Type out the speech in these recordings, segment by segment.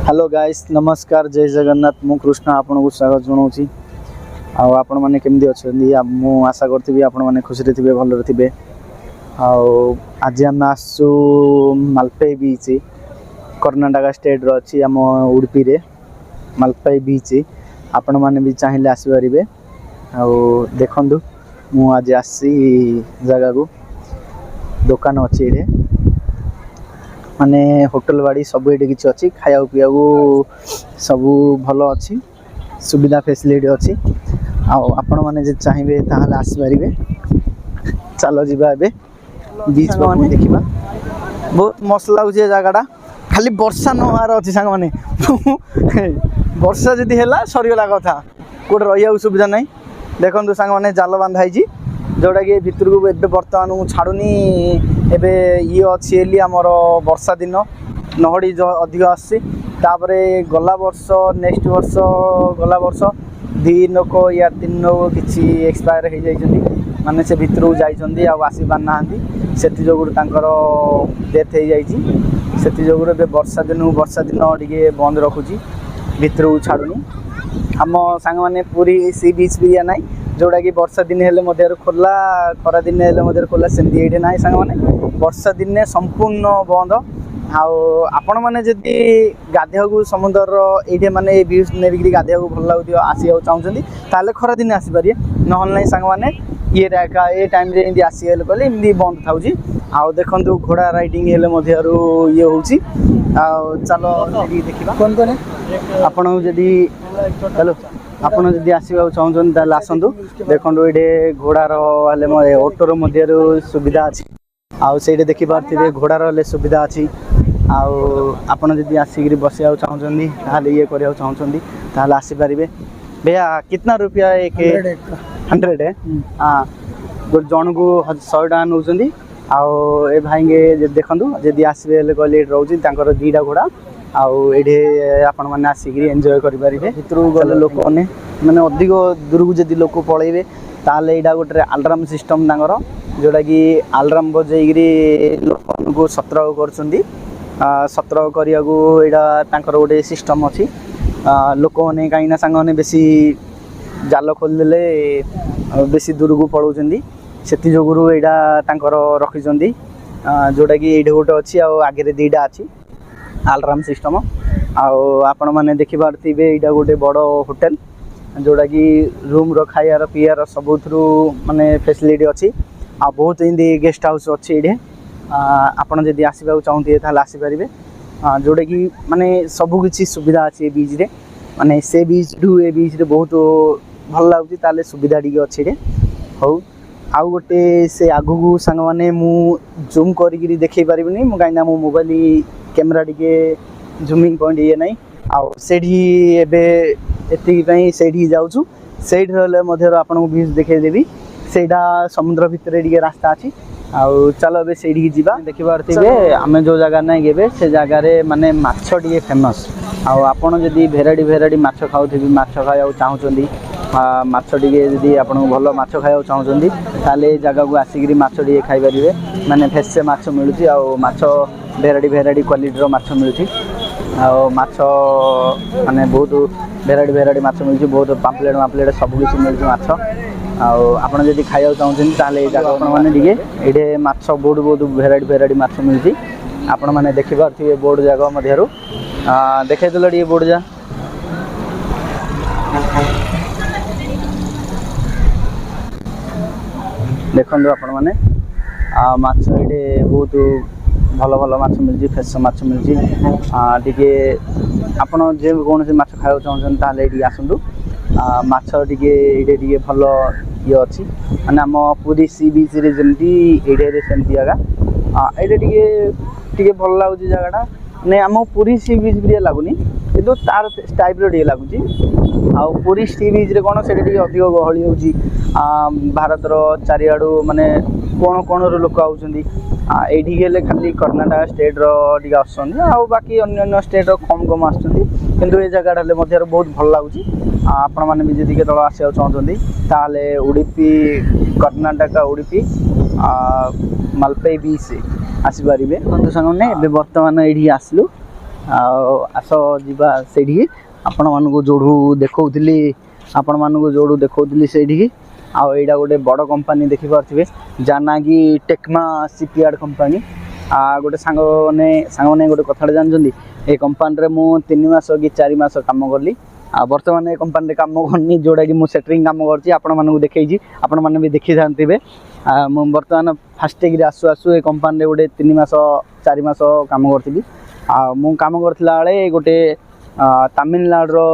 Hello guys नमस्कार जय जगन्नाथ मु कृष्ण आपन को स्वागत जनाऊँगी आपण मैंने केमती अच्छा मु आशा करी आपण मैंने खुशी थे भल थे आज आम आसु मालपाई बीच कर्णाटक स्टेट रही आम उडुपी रे मालपाई बीच आपण मैंने भी चाहिए आसपारे देखु मु आज आसी जगह को दुकान अच्छी ये माने होटल बाड़ी सब ये किसी अच्छी खाया पीया सब भल अच्छी सुविधा फैसिलिटी अच्छी आपण मैंने चाहिए ताहले आसपारे चलो जीवा ए बीच पर देखा बहुत मस्त लगुच जगटा खाली वर्षा नहार अच्छी सांग मैंने वर्षा जदि है सरीगला कथा कौटे रहा सुविधा ना देखो सांग मैंने जाल बांधाई जोटा कि भितर को बर्तमान छाड़ूनी एबे ये अच्छी आमर वर्षा दिन नहड़ी जो अधिक आसपरे गला वर्ष नेक्स्ट वर्ष गला वर्ष 2 लोक या 3 लोक किसी एक्सपायर हो जाती माने से भितर को जाइए आसी पार ना से डेथ हो जाए वर्षा दिन टे बंद रखुची भितर को छाड़ूनी आम सांग मैंने पूरी सी बीच भी ना जोटा कि वर्षा दिन हेल्ले खोला खरा दिन हेल्ले खोला सेमती ये ना सांग मैंने वर्षा दिन संपूर्ण बंद आपण मैंने जदि गाधे को समुद्र ये माने व्यूज नेबिक गाधे को भल लगे आसा चाहते ताले खरा दिन आसपारे ना सांग मैंने ये टाइम रे आसीगले कहले एमती बंद था देखो घोड़ा राइडिंग ये हूँ चलो देखा कौन कौन आपन जदि हेलो आपड़ जदि आसवा चाहते आसतु देखो ये घोड़ार ऑटोर सुविधा अच्छी आउ से देखिपे घोड़ार सुविधा अच्छी आपड़ जदि आसिक बसवा चाहते ये करने चाहते आसीपारे भैया कितना रुपया एक 100 है हाँ जन को 100 टका नौ ए भाई देखु जदि आसबे कहले रोचे 2टा घोड़ा आठे आपण मैंने आसिक एंजॉय करें भितर गले लोक मैंने अधिक दूर को जब लोक पलैबे ताले यहाँ गोटे आलार्म सिस्टम तांकर जोटा कि आलार्म बजेगी लोक सतर्क कर करने गोटे सिस्टम अच्छी लोक मैंने कहीं सांग मैंने बेसी जाल खोलदेले बेसी दूर को पलाउं से जोगुरु यहाँ रखिंट जोटा कि ये गोटे अच्छी आगे 2टा अच्छी आलार्म सिस्टम आपण मैंने देखिपे यहाँ गोटे बड़ होटेल जोटा कि रूम खायार पीआर सबुथ माने फैसिलिटी अच्छी बहुत इमती गेस्ट हाउस अच्छी ये आपड़ जदि आसवा चाहते आसीपारे जोटा कि माने सबकि सुविधा अच्छी बीच रे माने से बीच टू ए बीच रे बहुत भल लगुच सुविधा टी अच्छी हौ आउ गोटे से आगु को सांग मैंने मु जूम करी देखी पारि कहीं मो mobile camera T zooming point ये ना से जाऊँ से आपको बीच देखदेवी से समुद्र भितर टे रास्ता अच्छी चलो ए से देखिपे आम जो जगह ना गए से जगार माने माछ टे फेमस आपड़ जदि भेराइटी माछ खाऊथि माछ खाया चाहते माछ टे जदि आपको भल माछ खाया चाहते ताले जगह को आसिक माछ टे खाईपारे माने फेसे माछ मिलूँ माछ भेराइटी क्वालिटी माछ मिलूँ माछ माने बहुत भेराइटी माछ मिलूँ बहुत पाम्पलेट सबकि मिलूँ माछ आपड़ जदि खाया चाहते जगह मैंने ये माछ बहुत भेराइटी माछ मिलूँ आपण मैंने देखिपे बोर्ड जगह मध्य देखे ये बोर्ड जा देखो आपण मैंने माछ ये बहुत भल भल माछ मिलूँ फ्रेश माछ मिलूँ टे आपड़ जो कौन माछ खाया चाहते ये आसतु माछ टे भल ये अच्छी माने आम पूरी सी बीच रे जमती एरिया सेमती जगह ये टे भल लगुच जगटा नहीं आम पूरी सी बीच भी लगुनि कि तार टाइप रे लगुच पूरी सी बीच रे कौन से अधिक गहली हो भारतर चारिआडू माने कौन कौन लोक आठिके खाली कर्णाटक स्टेट रे बाकी अन्य स्टेट कम कम आसुँच ये जगह बहुत भल लगुच आपण मैंने भी जदि केतल आसा चाहते ताले उडुपी कर्णाटक उडुपी मालपाई बीच आसपारे बंधु सांग बर्तमान ये आसलु आस जीवा से आपण मानक जोड़ू देखौली आपण मानक जोड़ू देखौली से आईटा गोटे बड़ कंपनी देखिपे जाना कि टेक्मा शिपयार्ड कंपनी गोटे सांग ने गोटे कथा जानते ये कंपनी मु 3 मास कि 4 मास कम कली बर्तमान ये कंपनी कम करनी जोड़ा कि मुझे सेटरिंग कम कर देखी आपण मैंने भी देखी जानते मुझे बर्तमान फास्टैग आसु आसु ये कंपनी गोटे 3 मास 4 मास कम करी मु कम करला बेले गोटे तमिलनाडु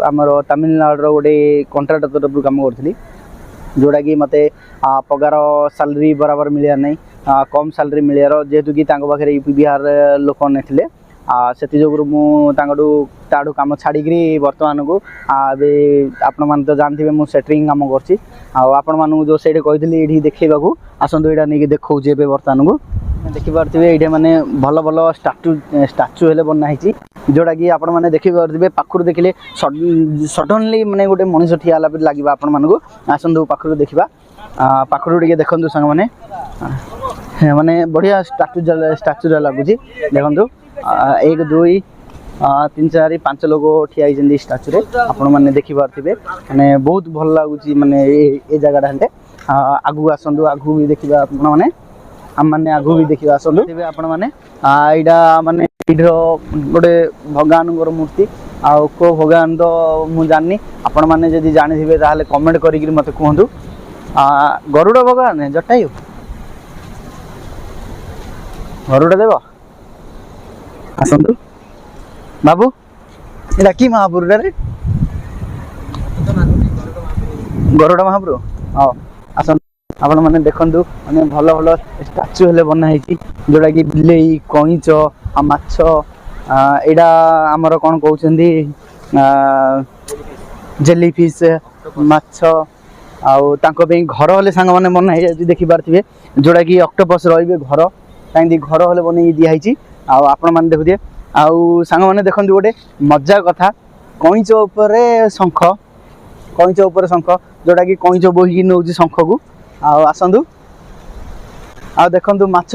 आमर तमिलनाडु गोटे कंट्राक्टर तरफ कम करी जोड़ा कि मत पगार सालरी बराबर मिलियार नहीं कम सालरी मिलियार जेहेतु कि पाखे यूपी बिहार लोक ने से जो मुझू कम छाड़ी बर्तमान को आपण मैंने तो जानते मुझे सेटरिंग कम कर जो से कही ये देखा आसतु यहाँ नहीं देखा बर्तमान को देखिपे ये माने भल भल स्टाच्यू हेले बनाई जोड़ा कि आपण मैंने देखिपे पाखर देखिले सडनली माने गोटे मनीष ठिया लगे आपण मानक आसतु पाखर देखा पाखर टे देखु सांग मैंने माने बढ़िया स्टाच्यू लगुच देखु 1 2 3 4 5 लोग ठिया स्टाच्यू आपण मैंने देखिपे माने बहुत भल लगुच माने ये जगह हेल्ले आगू आसतु आगू भी देखा मैंने आम मैंने आगू भी देखा आसतु आपण मैंने यहाँ माने गोटे भगवान मूर्ति आउ को भगवान तो मुझे जानी आपण मैंने जदि जानी ताले कमेंट करी मत कहतु गरुड़ भगवान जटायु गरुड़ देव आसतु बाबू एटा कि महापुर रे गरुड़ महापुर हाँ आसतु आपण मैंने देखु मैंने भल भल स्टाच्यू हेले बनाई जोड़ा कि बिलेई कईच आ माछ एटा आमर कौन कहते जेलीफिश माछ आउ घर हेले सांग मैंने बनाई देखिपे जोड़ा कि ऑक्टोपस रे घर कहीं घर हेले बन दिखाई आपण मैंने देखुए आउ सांग मैंने देखते गोटे मजा कथा कईच शंख कईच शंख जोड़ा कि कईच बोहिकी नौ शंख को आसतु देखु माछ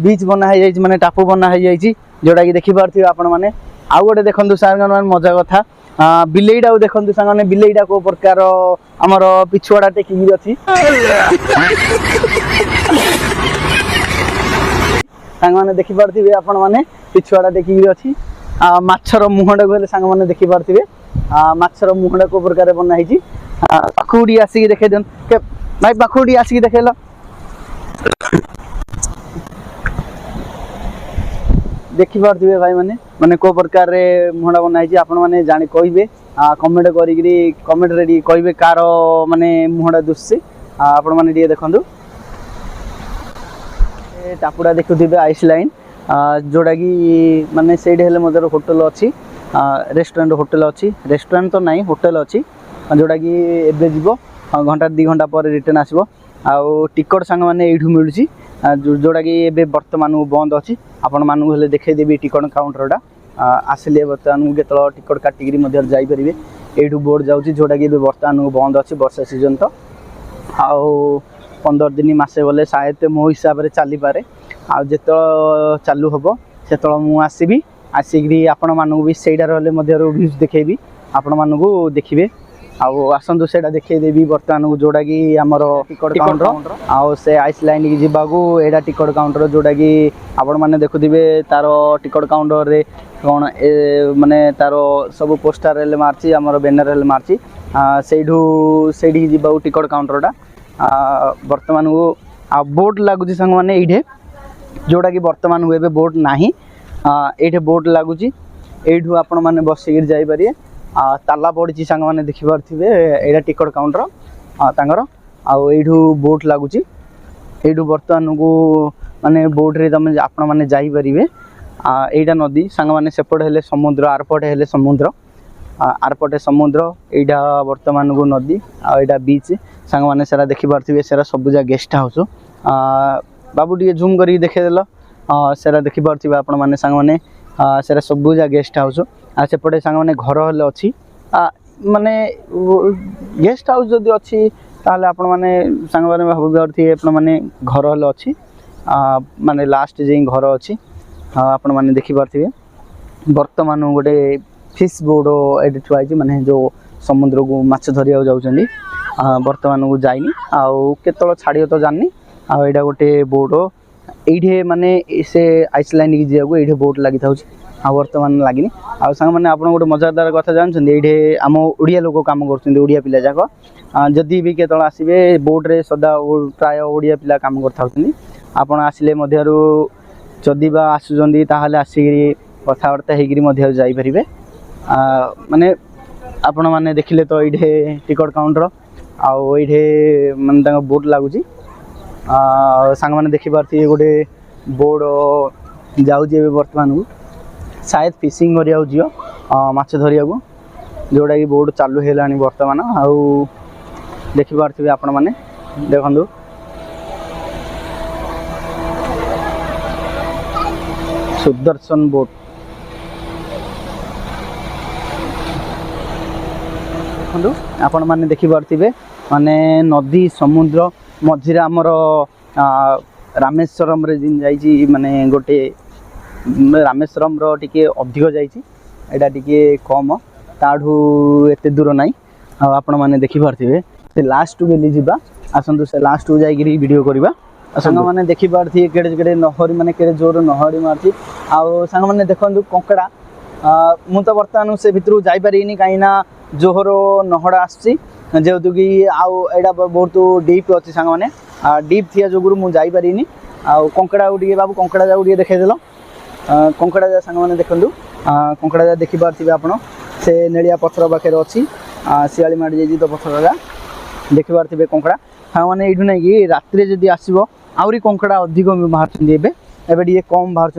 बीच बना माने टापू बना जोड़ा कि देखिपे आपण मैंने आउ गोटे देखु सार मजा कथा बिलेईटा देखु सांग बिलेईटा को प्रकार आमर पिछुआटा टेकिकी अच्छी सांग मैंने देखिपे आपण मैंने पिछुआटा टेकिकी अच्छी माछर मुहटा को सांग मैंने देखिपे माछर मुहटा को प्रकार बनाई पाखुटी आसिक देखे दिन भाई पाखुटी आसिक देखेल देखिपे भाई मैंने माने को प्रकार मुहड़ा बनाई आपण मैंने जानी कहे कमेंट कमेंट रे कहे कार माने मुहड़ा दुसि आपण मैंने देखु टापुड़ा देखुवे आइस लाइन जोड़ा कि माने से होटल अच्छी रेस्टोरेंट होटल अच्छी रेस्टोरेंट तो नहीं होटल अच्छी जोड़ा कि एबे जीवो घंटा 2 घंटा पर रिटर्न आसो आउ टिकट सांग मैंने यू मिलूँ जोड़ा कि एबे बर्तमान बंद अच्छी आपण मानू हेले देखदेवी टिकट काउंटरटा आसिले बर्तमान केतल टिकट काटिकी जापरेंगे यू बोर्ड जाऊँगी जोड़ा कि बर्तमान बंद अच्छी वर्षा सीजन तो आउ 15 दिन मसे गले शायद मो हिसाब से चली पारे आत चालू हम से मुझे आसिक आपण मानू भी सहीटार रिव्यूज देखेबी आपण मानू देखिए आसतु से देखदेवी बर्तमान जोड़ा कि आमर टिकट काउंटर आउ से आइस लाइन की जीवाकू एटा टिकट काउंटर जोड़ा कि आपण मैंने देखुवे तार टिकट काउंटर रे कौन माने तार सब पोस्टर हेल्ले मार्ची आमर बैनर हेल्ले मार्ची से जीवा टिकट काउंटरटा बर्तमान को बोट लगुच सांग मैंने ये जोड़ा कि बर्तमान को एबे बोट नाही ये बोट लगुच यू आपण मैंने बसिक जापरिए ताला पड़ी सांग मैंने देखिपे यहाँ टिकट काउंटर तांकर आउ बोट लगुच यू बर्तमान को माने बोट रे तुम आपण मैंने जापरेंगे यहाँ नदी सांग मैंने सेपटे हेले समुद्र आरपटे हेले समुद्र आरपटे समुद्र यहाँ बर्तमान को नदी आईटा बीच सांग मैंने सारा देखिपे सारा सबुजा गेस्ट हाउस बाबू टे जूम कर देखेदेल सारा देखिपे आपण मैंने सांग मैंने सारा सबुजा गेस्ट हाउस सेपटे सांग मैंने घर हेल्ले अच्छी माने गेस्ट हाउस जदि अच्छी ताले आपण मैंने सांग मैंने भावी आप मैंने घर हेल्ले अच्छी माने लास्ट जे घर अच्छी आपण मैंने देखिपे बर्तमान गोटे फिश बोर्ड ये थुआई माने जो समुद्र को माछ धरिया जाऊँगी बर्तमान को जाइनी आउ केतल छाड़ तो जानी आईटा गोटे बोर्ड ये माने से आइसलैंड की जावाक ये बोर्ड लगी था बर्तमान लगिनी आउ सांग मैंने आप गोटे मजादार कथा जानते ये आम ओडिया लोक कम कर ओडिया पिला जाक जदि भी केतल आसबे बोर्ड रे सदा प्राय ओडिया पिला कम कर आपण आसिले मध्यरु जदि बा आसुचंदी ताहाले आसिकी कथबार्ता होकर जापरें माने आपण मैंने देखिले तो ये टिकट काउंटर आउ ये माने बोर्ड लगुच सांग मैंने देखिपारे गोटे बोर्ड जाऊे बर्तमान को शायद फिशिंग करिया जियो माछ धरिया को जोड़ा कि बोर्ड चालू है बर्तमान आउ देखिपारे आपण मैंने देखु सुदर्शन बोट देखो आपण मैंने देखिपारे माने नदी समुद्र मझिरे आमर रामेश्वरम रे जिन जाइए माने गोटे रामेश्वरम टिके अधिक जाइए टिके कम ताठू एते दूर नाई आपण मैंने देखिपारे से लास्ट बेली जावा आसतु से लास्ट को जाइए वीडियो करवा सांग मैंने देखिपारे केड़े केड़े नहरी माने केड़े जोर नहरी मारती आउ सांग मैंने देखु कंकड़ा मु तो बर्तमान से भितर जापरिनी कहीं जोहर नहड़ा आसतु कि आउटा बहुत डीप अच्छी सांग मैंने डीप थी जो मुझे जापरिनी आउ कंकड़ा बाबू कंकड़ा जाऊ देखल कंकड़ा जा सांग मैंने देखूँ कंकड़ा जा देखिपारे आप से नेड़िया पथर पाखे अच्छी शियाली माड़ी जाइए तो पथर जा देखिपारे कंकड़ा हाँ मैंने ये ना कि राति जदि आसो आहरी कंकड़ा अधिक बाहर एवं कम बाहर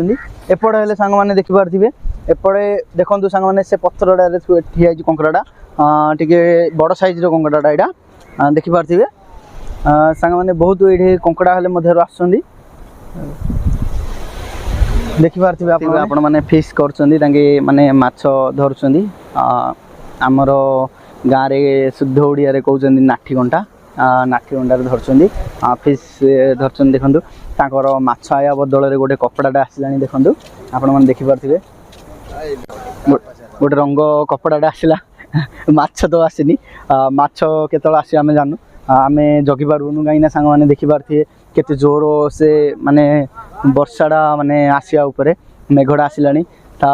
एपटे हेल्ले सांग मैंने देखिपारे एपटे देखो सांग मैंने से पथर ठिया कंकड़ा टे बड़ साइज कंकड़ा यहाँ देखिपारे सांग मैंने बहुत ये कंकड़ा हेल्ले आस देखिपारे आपण मैंने फिश कर माने माछ धरुंच आमर गाँव में शुद्ध ओडिया कहते नाठी कंटा नाठी कंडार धरछंदी फिश धरछन देखंतु ताकर माछ आया बदल रे गोटे कपड़ाटा आसिलानी देखंतु आपण मन देखि पारथिबे गोटे रंग कपड़ाटा आसिला माछ तो आसिनी माछ केतल आसी आमे जानू आमे जगी पारबुनु काईना सांग माने देखि पारथिबे केते जोर से माने वर्षाटा माने आसिया उपरे मेघड़ा आसिलानी ता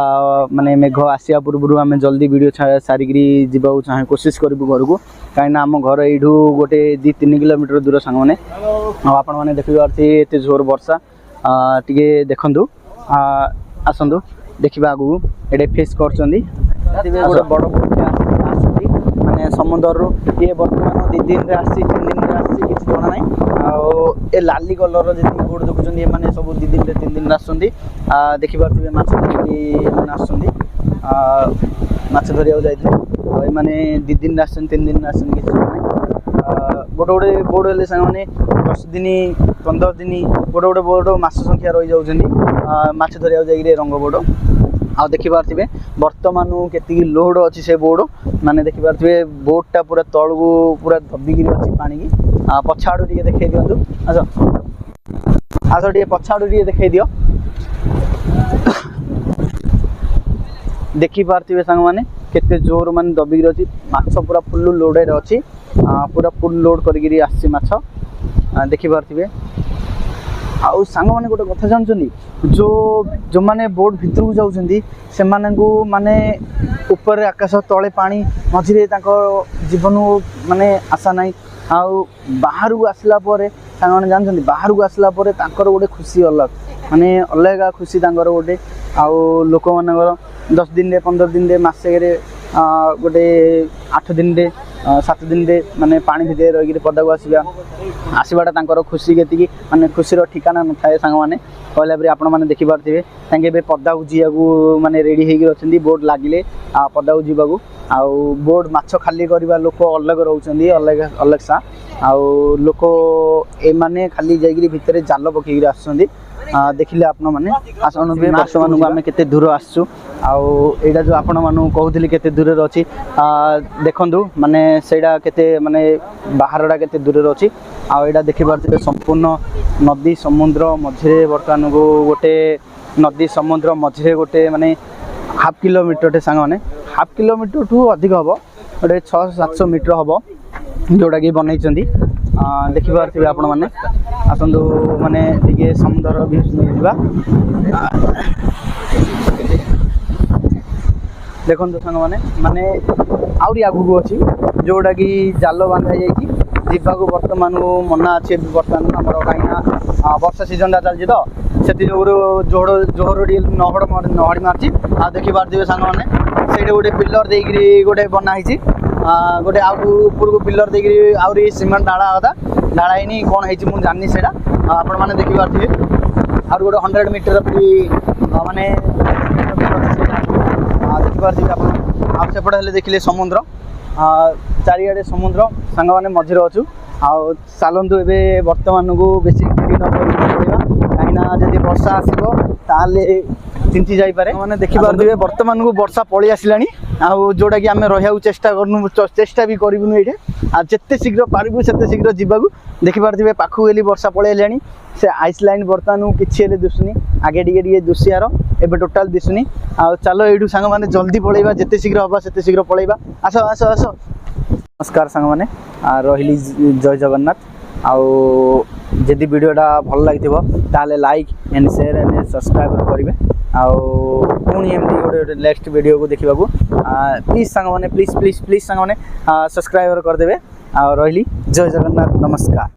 माने मेघ आसिया पूर्व आम जल्दी वीडियो सारिकी जावाक चाहे कोशिश करूँ घर को कहीं आम घर यू गोटे 2-3 किलोमीटर दूर सांग मैंने आपण मैंने देखिपारे एत जोर वर्षा टी देखु आसतु देखा आगू ये फिश कर गोटे बड़ माने समुद्र ये बर्तमान 2 दिन 3 दिन कि जना ना लाली कलर जी बोर्ड देखुं ये मैंने सब 2 दिन 3 दिन आसुँच देखिपारे माछ माछ धरिया जाइए मैंने 2 दिन 3 दिन आस कि गोटे गोटे बोर्ड हेल्ले सांग मैंने 10 दिन 15 दिन गोटे गोटे बोर्ड मास संख्या रही जाऊँच माछ धरिया जाइए रंग बोर्ड आ देखिपारे बर्तमान केती लोड अच्छी से बोर्ड माने देखिपारे बोटटा पूरा तल को पूरा दबिकी अच्छी पानी की पछाड़ू टे देखा दिंतु आस आस टे पछाड़ू टे देखा दियो देखिपारे सांग मैंने केते जोर मान दबिकी अच्छी माछ पूरा फुल लोड अच्छी पूरा फुल लोड करी आसी माछ देखिपारे आउ सांग मैंने गोटे कथा जानते जो जो माने बोट भितर को जाऊँगी से माने ऊपर आकाश तले पानी मझिरे जीवन माने आशा ना आउ बाहर को आसला सांग मैंने जानते बाहर को आसला गोटे खुशी अलग माने अलग खुशी गोटे आउ लोक मान 10 दिन 15 दिन मसे गोटे 8 दिन 7 दिन माने पानी भितर रही पदा को आसवाटा खुशी के माने खुशीर ठिकाना न थाए सांग मैंने कहला पर आपण मैंने देखिपारे पदा को जीवा माने रेडी होगी बोट लगिले पदा को जीवा आउ बोट माछ खाली करवा लोक अलग रोचे अलग अलग सा आउ लोक ए माने खाली जाइए भितर जाल पकईकि आसुँच देखिले आपण मैंने आसन भी बर्तमान को आम के दूर आसु आईटा जो आपण मानू कहूली के दूर अच्छी देखु माने सेटा केते माने बाहरटा के दूर अच्छी आईटा देखिपारे संपूर्ण नदी समुद्र मझे बर्तमान को गोटे नदी समुद्र मझे गोटे माने हाफ किलोमीटर सांग मैंने हाफ किलोमीटर ठू अधिक हम गोटे 600-700 मीटर हम जोटा कि बनई देखिपे आपण मैंने आसतु माने टिके समुद्र भी देखो सांग मैंने माने आउरी आगू अच्छी जोटा कि जाल बांधा जावाक बर्तमान मना अच्छे बर्तमान आम कहीं वर्षा सीजन चलती तो से जोड़ जोहर नहड़ी मार्च आ देखी पारे सांग मैंने से गोटे पिलर देकर गोटे बनाई गोटे आउर को पिलर देकर आउरी सीमेंट ढाड़ा कथा ढाड़ाई कौन है मुझे जानी से आपण मैंने देखी पारे आ गोटे 100 मीटर माने देखिपारे आप सेपटे हेल्ले देखिले समुद्र चारिआडे समुद्र सांग मैंने मझे अच्छु आउ चलतु ए बर्तमान को बेसी देरी न पड़ा कहीं जब वर्षा आसो ताले चिंती जापे मैंने देखिपारे बर्तमान को वर्षा पलि आसला जोटा कि आम रहा चेष्टा करूँ चेष्टा भी करूँ ये जिते शीघ्र पार्बू से शीघ्र जावाक देखिपारे पाखक गली वर्षा पलि से आइस लाइन बर्तमान किसी दिशुनी आगे टे दुसियार एवं टोटाल दिशुनी आ चलो ये सांग मैंने जल्दी पलैबा जिते शीघ्र हवा से शीघ्र पलैबा आस आस आस नमस्कार सांग मैंने रही जय जगन्नाथ आउ जदि वीडियोटा भल लगी like and share and subscribe करेंगे आउ पुणी एमती गोटे नेक्स्ट वीडियो को देखा प्लीज सांग मैंने प्लीज प्लीज प्लीज सांग मैंने सब्सक्राइब करदे आ रही जय जगन्नाथ नमस्कार।